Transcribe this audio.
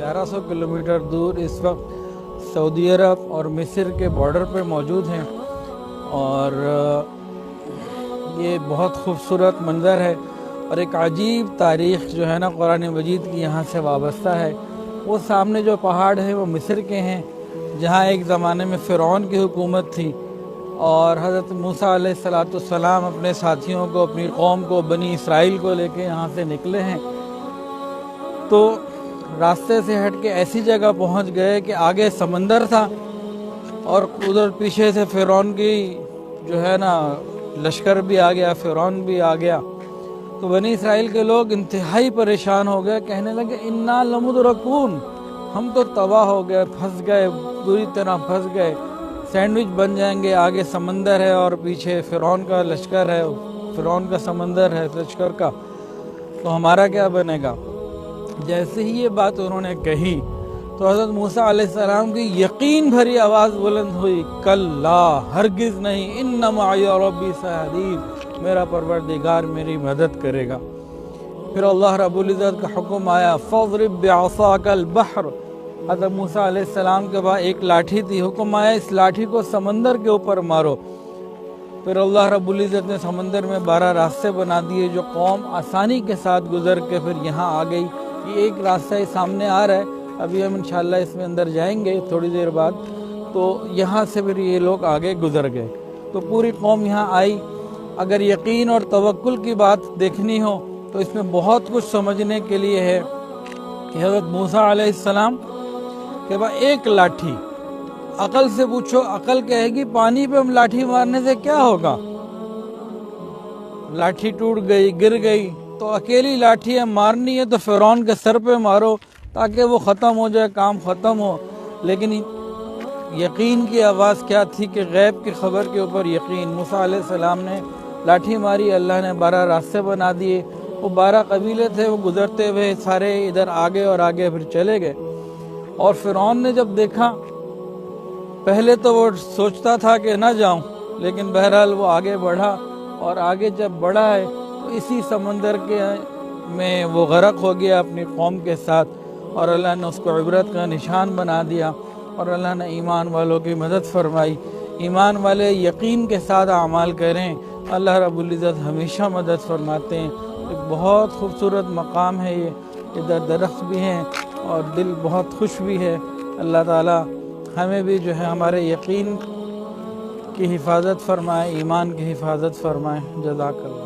1100 kilometre दूर इस वक्त सऊदी अरब और मिस्र के बॉर्डर पर मौजूद हैं और ये बहुत खूबसूरत मंज़र है और एक अजीब तारीख़ जो है ना कुरान मजीद की यहाँ से वाबस्ता है। वो सामने जो पहाड़ है वो मिस्र के हैं, जहाँ एक ज़माने में फ़िरौन की हुकूमत थी और हज़रत मूसा अलैहिस्सलाम अपने साथियों को, अपनी कौम को, बनी इसराइल को लेके यहाँ से निकले हैं। तो रास्ते से हट के ऐसी जगह पहुँच गए कि आगे समंदर था और उधर पीछे से फ़िरौन की जो है ना लश्कर भी आ गया, फ़िरौन भी आ गया। तो बनी इसराइल के लोग इंतहाई परेशान हो गए, कहने लगे इन्ना लमुदरकून, हम तो तबाह हो गए, फंस गए, बुरी तरह फंस गए, सैंडविच बन जाएंगे। आगे समंदर है और पीछे फ़िरौन का लश्कर है, फ़िरौन का समंदर है लश्कर का, तो हमारा क्या बनेगा। जैसे ही ये बात उन्होंने कही तो हज़रत मूसा अलैहिस्सलाम की यकीन भरी आवाज़ बुलंद हुई, कल्ला, हरगिज़ नहीं, इन्ना मअई रब्बी सयहदीन, मेरा परवरदिगार मेरी मदद करेगा। फिर अल्लाह रब्बुल इज़्ज़त का हुक्म आया, फ़ज़रिब बिअसाकल बहर। हज़रत मूसा अलैहिस्सलाम के पास एक लाठी थी, हुक्म आया इस लाठी को समंदर के ऊपर मारो। फिर अल्लाह रब्बुल इज़्ज़त ने समंदर में 12 रास्ते बना दिए, जो कौम आसानी के साथ गुज़र के फिर यहाँ आ गई। ये एक रास्ता सामने आ रहा है, अभी हम इंशाअल्लाह इसमें अंदर जाएंगे थोड़ी देर बाद। तो यहाँ से फिर ये लोग आगे गुज़र गए, तो पूरी कौम यहाँ आई। अगर यकीन और तवक्कुल की बात देखनी हो तो इसमें बहुत कुछ समझने के लिए है कि हज़रत मूसा अलैहिस्सलाम के पास एक लाठी, अकल से पूछो, अकल कहेगी पानी पे हम लाठी मारने से क्या होगा, लाठी टूट गई, गिर गई, तो अकेली लाठी है, मारनी है तो फ़िरौन के सर पे मारो ताकि वो ख़त्म हो जाए, काम ख़त्म हो। लेकिन यकीन की आवाज़ क्या थी कि गैब की ख़बर के ऊपर यकीन। मूसा अलैहिस्सलाम ने लाठी मारी, अल्लाह ने 12 रास्ते बना दिए। वो 12 कबीले थे, वो गुज़रते हुए सारे इधर आगे और आगे फिर चले गए। और फ़िरौन ने जब देखा, पहले तो वो सोचता था कि ना जाऊं, लेकिन बहरहाल वो आगे बढ़ा और आगे जब बढ़ा है तो इसी समंदर के में वो गरक हो गया अपनी कौम के साथ और अल्लाह ने उसको इबरत का निशान बना दिया और अल्लाह ने ईमान वालों की मदद फरमाई। ईमान वाले यकीन के साथ अमाल करें, अल्लाह रब्बुल इज़्ज़त हमेशा मदद फरमाते हैं। एक बहुत खूबसूरत मकाम है ये, इधर दरख्त भी हैं और दिल बहुत खुश भी है। अल्लाह ताला हमें भी जो है हमारे यकीन की हिफाजत फरमाए, ईमान की हिफाजत फरमाए। जज़ाकल्लाह।